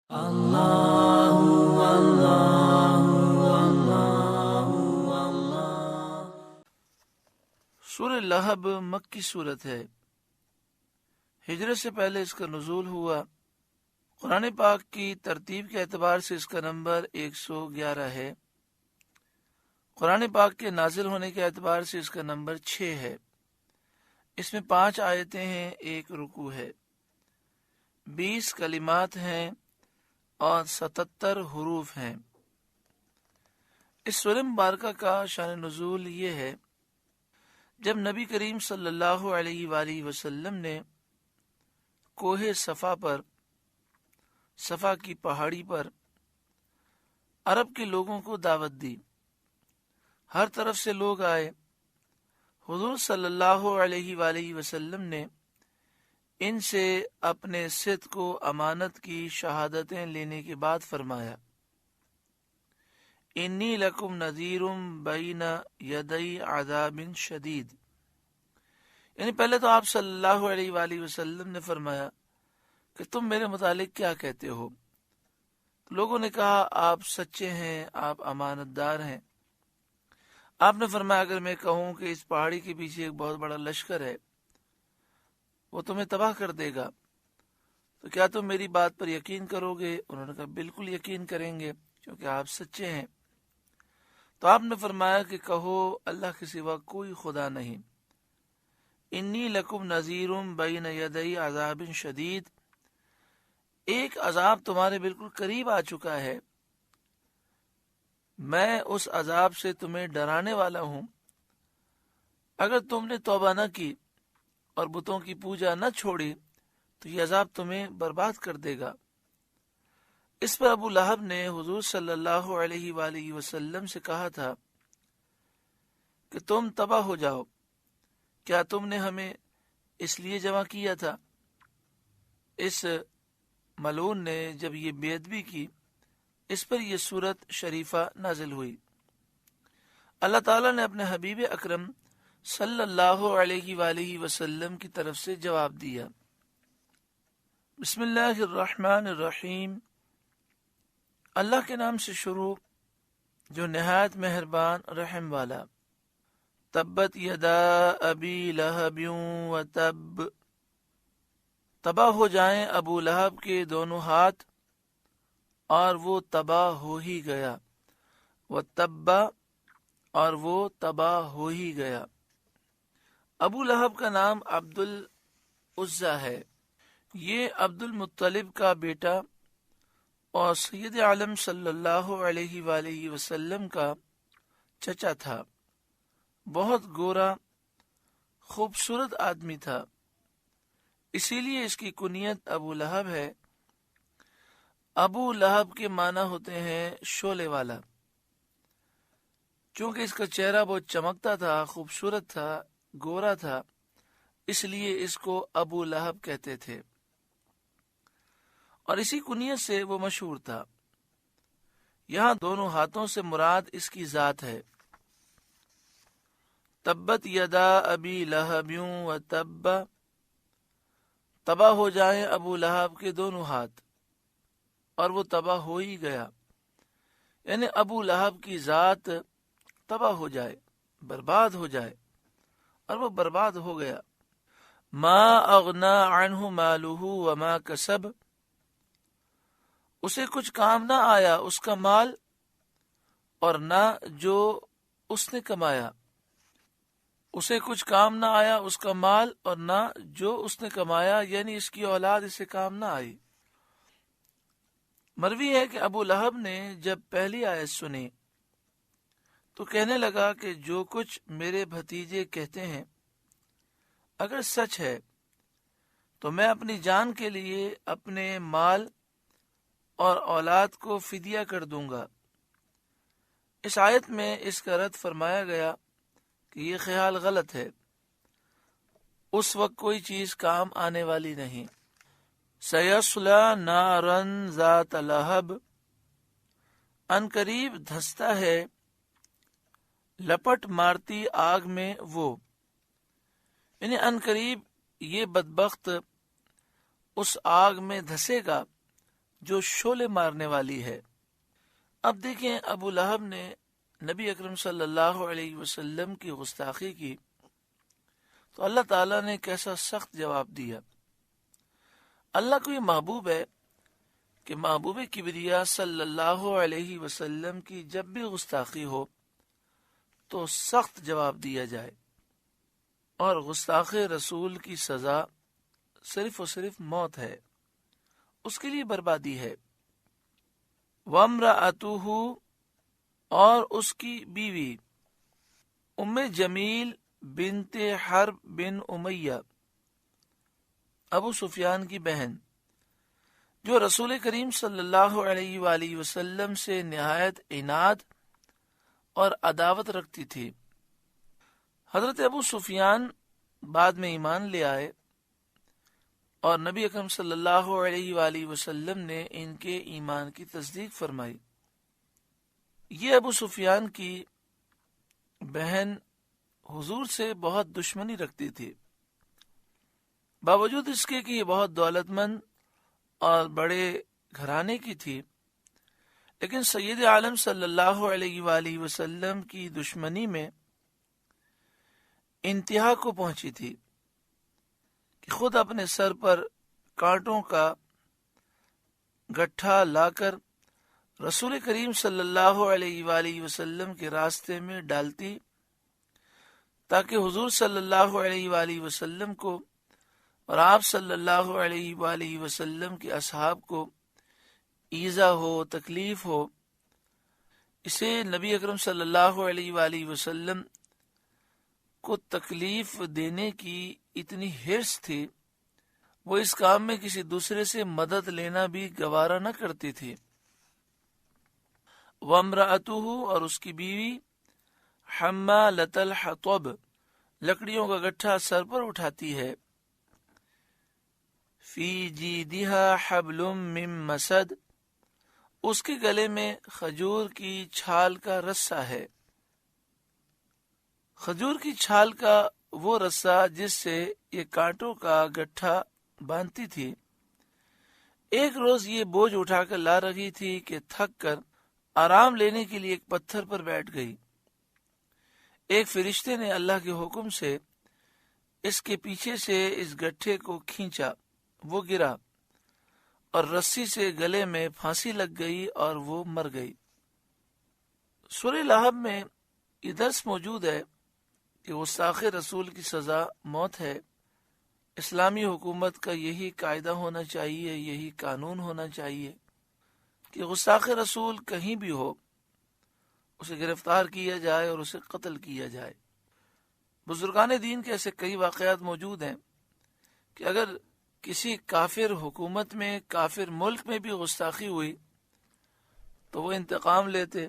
سورہ لہب مکی صورت ہے۔ ہجرت سے پہلے اس کا نزول ہوا۔ قرآن پاک کی ترتیب کے اعتبار سے اس کا نمبر 111 ہے۔ قرآن پاک کے نازل ہونے کے اعتبار سے اس کا نمبر 6 ہے۔ اس میں 5 آیتیں ہیں، 1 رکوع ہے، 20 کلمات ہیں اور 77 حروف ہیں۔ اس سورہ مبارکہ کا شان نزول یہ ہے، جب نبی کریم صلی اللہ علیہ وآلہ وسلم نے کوہ صفا پر، صفا کی پہاڑی پر عرب کے لوگوں کو دعوت دی۔ ہر طرف سے لوگ آئے۔ حضور صلی اللہ علیہ وآلہ وسلم نے ان سے اپنے صدق و امانت کی شہادتیں لینے کے بعد فرمایا، انی لکم نذیر بین یدی عذاب شدید۔ یعنی پہلے تو آپ صلی اللہ علیہ وآلہ وسلم نے فرمایا کہ تم میرے متعلق کیا کہتے ہو؟ لوگوں نے کہا آپ سچے ہیں، آپ امانت دار ہیں۔ آپ نے فرمایا اگر میں کہوں کہ اس پہاڑی کے پیچھے ایک بہت بڑا لشکر ہے، وہ تمہیں تباہ کر دے گا، تو کیا تم میری بات پر یقین کرو گے؟ انہوں نے کہا بالکل یقین کریں گے، کیونکہ آپ سچے ہیں۔ تو آپ نے فرمایا کہ کہو اللہ کے سوا کوئی خدا نہیں، انی لکم نذیر بین یدی عذاب شدید، ایک عذاب تمہارے بالکل قریب آ چکا ہے، میں اس عذاب سے تمہیں ڈرانے والا ہوں۔ اگر تم نے توبہ نہ کی اور بتوں کی پوجا نہ چھوڑی تو یہ عذاب تمہیں برباد کر دے گا۔ اس پر ابو لہب نے حضور صلی اللہ علیہ وآلہ وسلم سے کہا تھا کہ تم تباہ ہو جاؤ، کیا تم نے ہمیں اس لیے جمع کیا تھا؟ اس ملعون نے جب یہ بے ادبی کی، اس پر یہ سورت شریفہ نازل ہوئی۔ اللہ تعالیٰ نے اپنے حبیب اکرم صلی اللہ علیہ وآلہ وسلم کی طرف سے جواب دیا۔ بسم اللہ الرحمن الرحیم، اللہ کے نام سے شروع جو نہایت مہربان رحم والا۔ تبت یدا ابی لہب وتب، تباہ ہو جائیں ابو لہب کے دونوں ہاتھ اور وہ تباہ ہو ہی گیا، وتب اور وہ تباہ ہو ہی گیا۔ ابو لہب کا نام عبد العزیٰ ہے، یہ عبد المطلب کا بیٹا اور سید عالم صلی اللہ علیہ وآلہ وسلم کا چچا تھا۔ بہت گورا خوبصورت آدمی تھا، اسی لیے اس کی کنیت ابو لہب ہے۔ ابو لہب کے معنی ہوتے ہیں شعلے والا۔ چونکہ اس کا چہرہ بہت چمکتا تھا، خوبصورت تھا، گورا تھا، اس لیے اس کو ابو لہب کہتے تھے، اور اسی کنیت سے وہ مشہور تھا۔ یہاں دونوں ہاتھوں سے مراد اس کی ذات ہے۔ تبت یدا ابی لہب وتب، تباہ ہو جائیں ابو لہب کے دونوں ہاتھ اور وہ تباہ ہو ہی گیا، یعنی ابو لہب کی ذات تباہ ہو جائے، برباد ہو جائے، اور وہ برباد ہو گیا۔ ما اغنا عنہ مالہ وما کسب، اسے کچھ کام نہ آیا اس کا مال اور نہ جو اس نے کمایا۔ اسے کچھ کام نہ آیا اس کا مال اور نہ جو اس نے کمایا، یعنی اس کی اولاد اسے کام نہ آئی۔ مروی ہے کہ ابو لہب نے جب پہلی آیت سنی تو کہنے لگا کہ جو کچھ میرے بھتیجے کہتے ہیں اگر سچ ہے تو میں اپنی جان کے لیے اپنے مال اور اولاد کو فدیہ کر دوں گا۔ اس آیت میں اس کا رد فرمایا گیا کہ یہ خیال غلط ہے، اس وقت کوئی چیز کام آنے والی نہیں۔ سیصلی نارا ذات لہب، ان قریب دھستا ہے لپٹ مارتی آگ میں وہ، یعنی ان قریب یہ بدبخت اس آگ میں دھسے گا جو شعلے مارنے والی ہے۔ اب دیکھیں، ابو لہب نے نبی اکرم صلی اللہ علیہ وسلم کی گستاخی کی تو اللہ تعالیٰ نے کیسا سخت جواب دیا۔ اللہ کو یہ محبوب ہے کہ محبوب کبریا صلی اللہ علیہ وسلم کی جب بھی گستاخی ہو تو سخت جواب دیا جائے، اور گستاخ رسول کی سزا صرف و صرف موت ہے، اس کے لیے بربادی ہے۔ وامرأتہ، اور اس کی بیوی ام جمیل بنت حرب بن امیہ، ابو سفیان کی بہن، جو رسول کریم صلی اللہ علیہ وآلہ وسلم سے نہایت عناد اور عداوت رکھتی تھی۔ حضرت ابو سفیان بعد میں ایمان لے آئے اور نبی اکرم صلی اللہ علیہ وآلہ وسلم نے ان کے ایمان کی تصدیق فرمائی۔ یہ ابو سفیان کی بہن حضور سے بہت دشمنی رکھتی تھی، باوجود اس کے کہ یہ بہت دولت مند اور بڑے گھرانے کی تھی، لیکن سید عالم صلی اللہ علیہ وآلہ وسلم کی دشمنی میں انتہا کو پہنچی تھی کہ خود اپنے سر پر کانٹوں کا گٹھا لا کر رسول کریم صلی اللہ علیہ وآلہ وسلم کے راستے میں ڈالتی تاکہ حضور صلی اللہ علیہ وآلہ وسلم کو اور آپ صلی اللہ علیہ وآلہ وسلم کے اصحاب کو ایذا ہو، تکلیف ہو۔ اسے نبی اکرم صلی اللہ علیہ وآلہ وسلم کو تکلیف دینے کی اتنی حرص تھی، وہ اس کام میں کسی دوسرے سے مدد لینا بھی گوارا نہ کرتی تھی۔ وامرأتہ، اور اس کی بیوی حمالۃ الحطب، لکڑیوں کا گٹھا سر پر اٹھاتی ہے۔ فی جیدہا حبل من مسد، اس کے گلے میں کھجور کی چھال کا رسہ ہے۔ کھجور کی چھال کا وہ رسہ جس سے یہ کانٹوں کا گٹھا باندھتی تھی۔ ایک روز یہ بوجھ اٹھا کر لا رہی تھی کہ تھک کر آرام لینے کے لیے ایک پتھر پر بیٹھ گئی۔ ایک فرشتے نے اللہ کے حکم سے اس کے پیچھے سے اس گٹھے کو کھینچا، وہ گرا اور رسی سے گلے میں پھانسی لگ گئی اور وہ مر گئی۔ سورہ لہب میں یہ درس موجود ہے کہ گستاخ رسول کی سزا موت ہے۔ اسلامی حکومت کا یہی قاعدہ ہونا چاہیے، یہی قانون ہونا چاہیے کہ گستاخ رسول کہیں بھی ہو اسے گرفتار کیا جائے اور اسے قتل کیا جائے۔ بزرگان دین کے ایسے کئی واقعات موجود ہیں کہ اگر کسی کافر حکومت میں، کافر ملک میں بھی گستاخی ہوئی تو وہ انتقام لیتے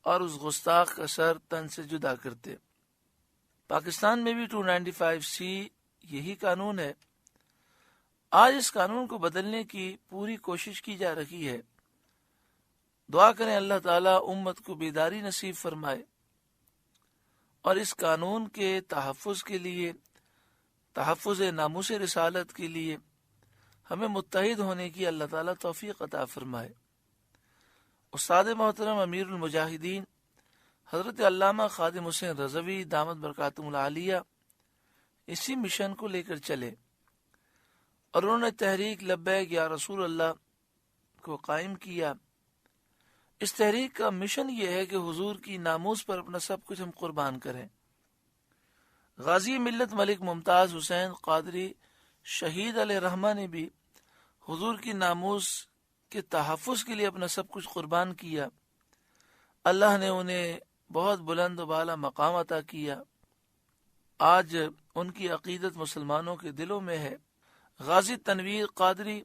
اور اس گستاخ کا سر تن سے جدا کرتے۔ پاکستان میں بھی 295C یہی قانون ہے۔ آج اس قانون کو بدلنے کی پوری کوشش کی جا رہی ہے۔ دعا کریں اللہ تعالیٰ امت کو بیداری نصیب فرمائے اور اس قانون کے تحفظ کے لیے، تحفظ ناموس رسالت کے لیے ہمیں متحد ہونے کی اللہ تعالیٰ توفیق عطا فرمائے۔ استاد محترم امیر المجاہدین حضرت علامہ خادم حسین رضوی دامت برکاتہم العالیہ اسی مشن کو لے کر چلے اور انہوں نے تحریک لبیک یا رسول اللہ کو قائم کیا۔ اس تحریک کا مشن یہ ہے کہ حضور کی ناموس پر اپنا سب کچھ ہم قربان کریں۔ غازی ملت ملک ممتاز حسین قادری شہید علیہ رحمہ نے بھی حضور کی ناموس کے تحفظ کے لیے اپنا سب کچھ قربان کیا۔ اللہ نے انہیں بہت بلند و بالا مقام عطا کیا۔ آج ان کی عقیدت مسلمانوں کے دلوں میں ہے۔ غازی تنویر قادری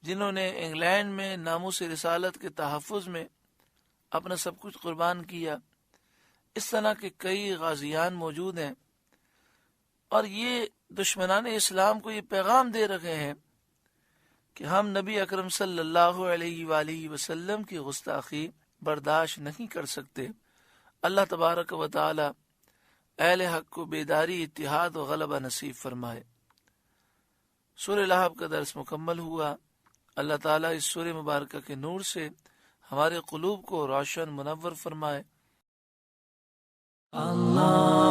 جنہوں نے انگلینڈ میں ناموس رسالت کے تحفظ میں اپنا سب کچھ قربان کیا، اس طرح کے کئی غازیان موجود ہیں، اور یہ دشمنان اسلام کو یہ پیغام دے رہے ہیں کہ ہم نبی اکرم صلی اللہ علیہ وآلہ وسلم کی گستاخی برداشت نہیں کر سکتے۔ اللہ تبارک و تعالی اہل حق کو بیداری، اتحاد و غلبہ نصیب فرمائے۔ سورہ لہب کا درس مکمل ہوا۔ اللہ تعالیٰ اس سورہ مبارکہ کے نور سے ہمارے قلوب کو روشن منور فرمائے. اللہ